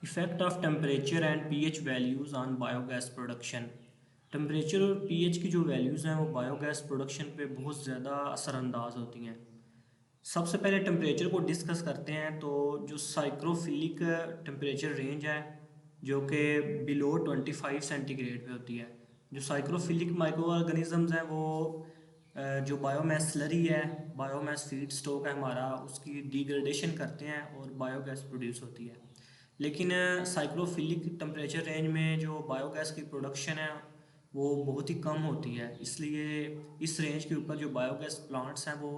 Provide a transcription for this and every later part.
Effect of temperature and pH values on biogas production. Temperature और pH की जो values हैं वो बायोगैस प्रोडक्शन पे बहुत ज़्यादा असरअंदाज होती हैं। सबसे पहले टेम्परेचर को डिस्कस करते हैं तो जो साइक्रोफिलिक टेम्परेचर रेंज है जो कि बिलो 25 सेंटीग्रेड पे होती है। जो साइक्रोफिलिक माइक्रो ऑर्गेनिज़म्स हैं वो जो बायोमास स्लरी है, बायोमास फीड स्टॉक है हमारा, उसकी डिग्रेडेशन करते हैं और बायोगैस प्रोड्यूस होती है। लेकिन साइक्रोफिलिक टेम्परेचर रेंज में जो बायोगैस की प्रोडक्शन है वो बहुत ही कम होती है, इसलिए इस रेंज के ऊपर जो बायोगैस प्लांट्स हैं वो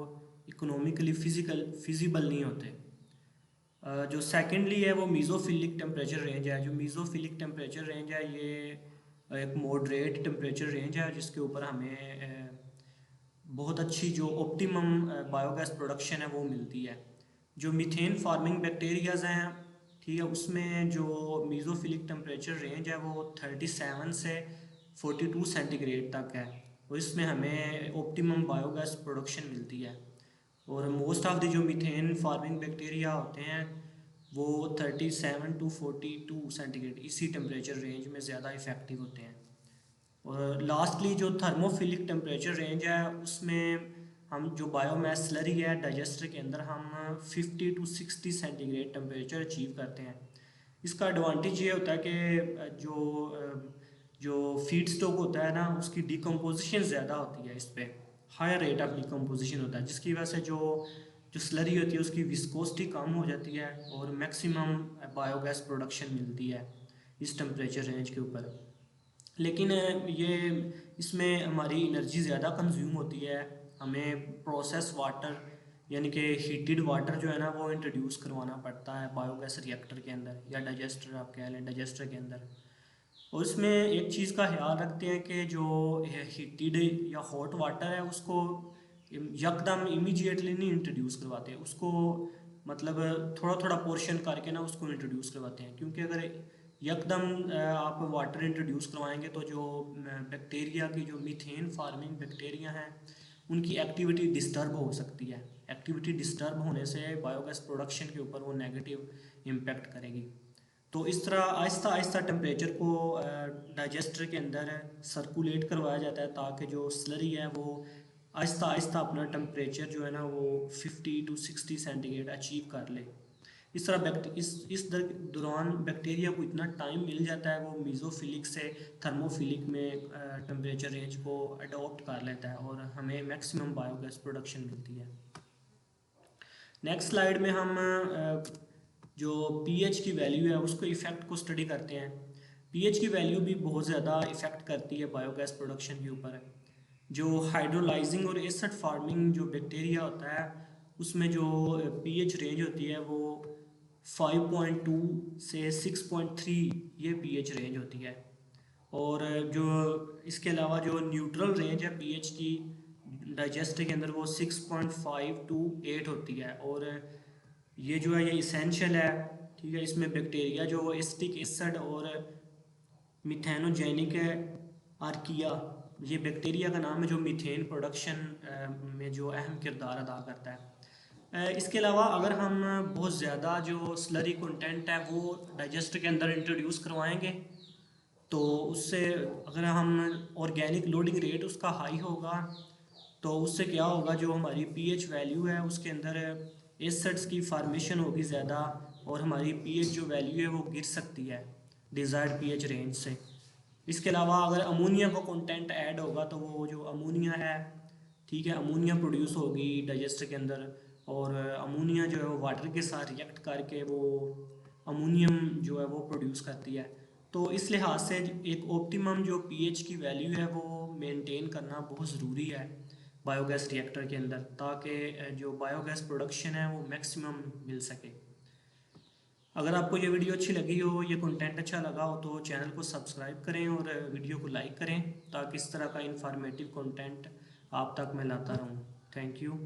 इकोनॉमिकली फिजिबल नहीं होते। जो सेकेंडली है वो मीज़ोफिलिक टेम्परेचर रेंज है। जो मीज़ोफिलिक टेम्परेचर रेंज है ये एक मॉडरेट टेम्परेचर रेंज है जिसके ऊपर हमें बहुत अच्छी जो ऑप्टिमम बायोगैस प्रोडक्शन है वो मिलती है। जो मीथेन फार्मिंग बैक्टीरियाज हैं, ठीक है, उसमें जो मीज़ोफिलिक टेम्परेचर रेंज है वो 37 से 42 सेंटीग्रेड तक है और इसमें हमें ऑप्टिमम बायोगैस प्रोडक्शन मिलती है। और मोस्ट ऑफ द जो मीथेन फार्मिंग बैक्टीरिया होते हैं वो 37 टू 42 सेंटीग्रेड इसी टेम्परेचर रेंज में ज़्यादा इफ़ेक्टिव होते हैं। और लास्टली जो थर्मोफिलिक टेम्परेचर रेंज है उसमें हम जो बायोमास स्लरी है डाइजेस्टर के अंदर हम 50 टू 60 सेंटीग्रेड टेम्परेचर अचीव करते हैं। इसका एडवांटेज ये होता है कि जो फीड स्टॉक होता है ना उसकी डिकम्पोजिशन ज़्यादा होती है, इस पर हायर रेट ऑफ डिकम्पोजिशन होता है जिसकी वजह से जो जो स्लरी होती है उसकी विस्कोसिटी कम हो जाती है और मैक्सिमम बायोगैस प्रोडक्शन मिलती है इस टेम्परेचर रेंज के ऊपर। लेकिन ये इसमें हमारी एनर्जी ज़्यादा कंज्यूम होती है। हमें प्रोसेस वाटर यानी कि हीटेड वाटर जो है ना वो इंट्रोड्यूस करवाना पड़ता है बायोगैस रिएक्टर के अंदर या डाइजेस्टर, आप कह लें डाइजेस्टर के अंदर। और इसमें एक चीज़ का ख्याल रखते हैं कि जो हीटेड या हॉट वाटर है उसको यकदम इमीडिएटली नहीं इंट्रोड्यूस करवाते, उसको मतलब थोड़ा थोड़ा पोर्शन करके ना उसको इंट्रोड्यूस करवाते हैं, क्योंकि अगर यकदम आप वाटर इंट्रोड्यूस करवाएंगे तो जो बैक्टीरिया की जो मीथेन फार्मिंग बैक्टीरिया हैं उनकी एक्टिविटी डिस्टर्ब हो सकती है। एक्टिविटी डिस्टर्ब होने से बायोगैस प्रोडक्शन के ऊपर वो नेगेटिव इम्पेक्ट करेगी। तो इस तरह आहिस्ता आहिस्ता टेम्परेचर को डाइजेस्टर के अंदर सर्कुलेट करवाया जाता है ताकि जो स्लरी है वो आहिस्ता आहिस्ता अपना टेम्परेचर जो है ना वो 50 टू 60 सेंटीग्रेड अचीव कर ले। इस तरह इस दौरान बैक्टीरिया को इतना टाइम मिल जाता है वो मीज़ोफिलिक से थर्मोफिलिक में टेम्परेचर रेंज को अडॉप्ट कर लेता है और हमें मैक्सिमम बायोगैस प्रोडक्शन मिलती है। नेक्स्ट स्लाइड में हम जो पीएच की वैल्यू है उसको इफ़ेक्ट को स्टडी करते हैं। पीएच की वैल्यू भी बहुत ज़्यादा इफ़ेक्ट करती है बायोगैस प्रोडक्शन के ऊपर। जो हाइड्रोलाइजिंग और एसिड फार्मिंग जो बैक्टीरिया होता है उसमें जो पीएच रेंज होती है वो 5.2 से 6.3 ये पीएच रेंज होती है। और जो इसके अलावा जो न्यूट्रल रेंज है पीएच की डाइजेस्टर के अंदर वो 6.5 टू 8 होती है। और ये जो है ये इसेंशियल है, ठीक है। इसमें बैक्टीरिया जो एसिटिक एसिड और मिथेनोजेनिक आर्किया, ये बैक्टीरिया का नाम है जो मीथेन प्रोडक्शन में जो अहम किरदार अदा करता है। इसके अलावा अगर हम बहुत ज़्यादा जो स्लरी कंटेंट है वो डाइजेस्टर के अंदर इंट्रोड्यूस करवाएंगे तो उससे अगर हम ऑर्गेनिक लोडिंग रेट उसका हाई होगा तो उससे क्या होगा, जो हमारी पीएच वैल्यू है उसके अंदर एसिड्स की फार्मेशन होगी ज़्यादा और हमारी पीएच जो वैल्यू है वो गिर सकती है डिज़ायर्ड पीएच रेंज से। इसके अलावा अगर अमोनिया का कंटेंट ऐड होगा तो वो जो अमोनिया है, ठीक है, अमोनिया प्रोड्यूस होगी डाइजेस्टर के अंदर और अमोनिया जो है वो वाटर के साथ रिएक्ट करके वो अमोनियम जो है वो प्रोड्यूस करती है। तो इस लिहाज से एक ऑप्टिमम जो पीएच की वैल्यू है वो मेंटेन करना बहुत ज़रूरी है बायोगैस रिएक्टर के अंदर, ताकि जो बायोगैस प्रोडक्शन है वो मैक्सिमम मिल सके। अगर आपको ये वीडियो अच्छी लगी हो, ये कंटेंट अच्छा लगा हो तो चैनल को सब्सक्राइब करें और वीडियो को लाइक करें ताकि इस तरह का इंफॉर्मेटिव कंटेंट आप तक मैं लाता रहूं। Thank you.